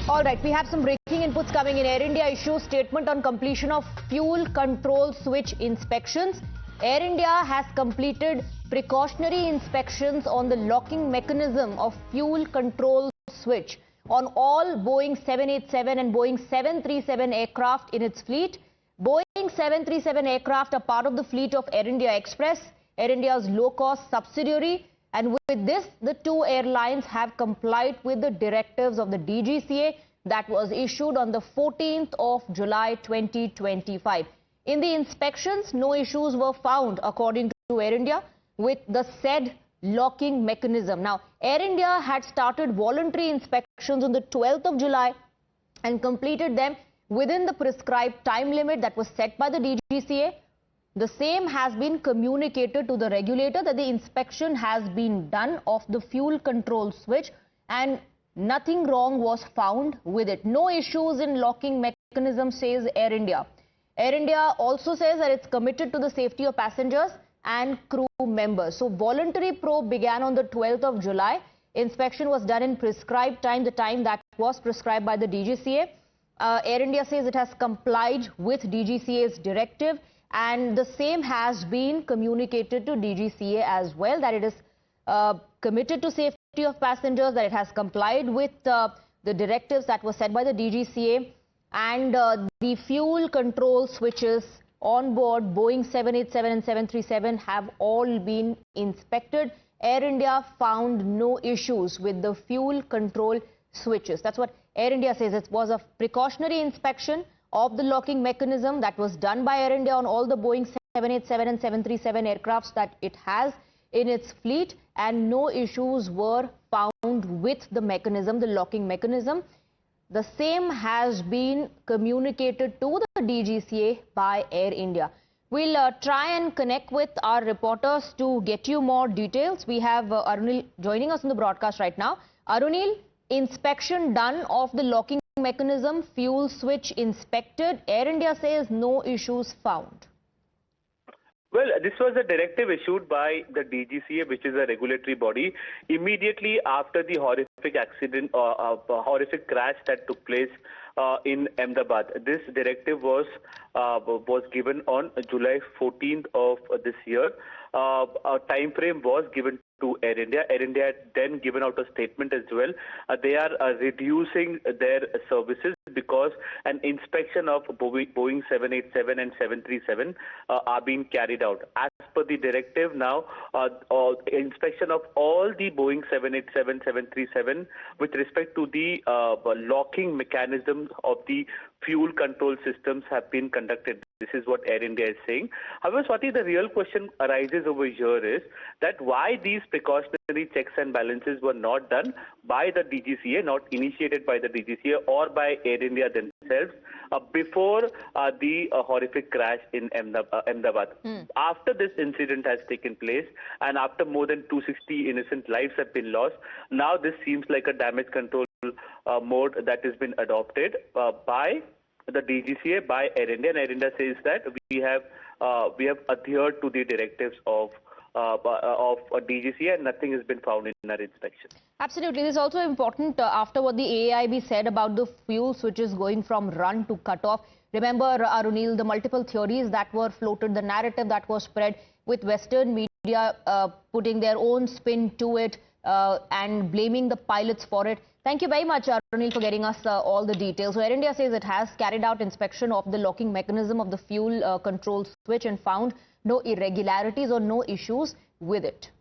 All right, we have some breaking inputs coming in. Air India issues statement on completion of fuel control switch inspections. Air India has completed precautionary inspections on the locking mechanism of fuel control switch on all Boeing 787 and Boeing 737 aircraft in its fleet. Boeing 737 aircraft are part of the fleet of Air India Express, Air India's low-cost subsidiary. And with this, the two airlines have complied with the directives of the DGCA that was issued on the 14th of July 2025. In the inspections, no issues were found, according to Air India, with the said locking mechanism. Now, Air India had started voluntary inspections on the 12th of July and completed them within the prescribed time limit that was set by the DGCA. The same has been communicated to the regulator that the inspection has been done of the fuel control switch and nothing wrong was found with it. No issues in locking mechanism, says Air India. Air India also says that it's committed to the safety of passengers and crew members. So voluntary probe began on the 12th of July. Inspection was done in prescribed time, the time that was prescribed by the DGCA. Air India says it has complied with DGCA's directive, and the same has been communicated to DGCA as well, that it is committed to safety of passengers, that it has complied with the directives that were set by the DGCA, and the fuel control switches on board Boeing 787 and 737 have all been inspected. Air India found no issues with the fuel control switches. That's what Air India says. It was a precautionary inspection of the locking mechanism that was done by Air India on all the Boeing 787 and 737 aircrafts that it has in its fleet, and no issues were found with the mechanism, the locking mechanism. The same has been communicated to the DGCA by Air India. We'll try and connect with our reporters to get you more details. We have Arunil joining us in the broadcast right now. Arunil, inspection done of the locking mechanism, fuel switch inspected. Air India says no issues found. Well, this was a directive issued by the DGCA, which is a regulatory body, immediately after the horrific accident, horrific crash that took place in Ahmedabad. This directive was given on July 14th of this year. A time frame was given to Air India. Air India had then given out a statement as well. They are reducing their services because an inspection of Boeing 787 and 737 are being carried out. As per the directive now, inspection of all the Boeing 787, 737 with respect to the locking mechanism of the fuel control systems have been conducted. This is what Air India is saying. However, Swati, the real question arises over here is that why these precautionary checks and balances were not done by the DGCA, not initiated by the DGCA or by Air India themselves before the horrific crash in Ahmedabad. After this incident has taken place and after more than 260 innocent lives have been lost, now this seems like a damage control mode that has been adopted by the DGCA, by Air India, and Air India says that we have adhered to the directives of DGCA and nothing has been found in our inspection. Absolutely. This is also important after what the AIB said about the fuel switches going from run to cut off. Remember, Arunil, the multiple theories that were floated, the narrative that was spread with Western media putting their own spin to it and blaming the pilots for it. Thank you very much, Arunil, for getting us all the details. So Air India says it has carried out inspection of the locking mechanism of the fuel control switch and found no irregularities or no issues with it.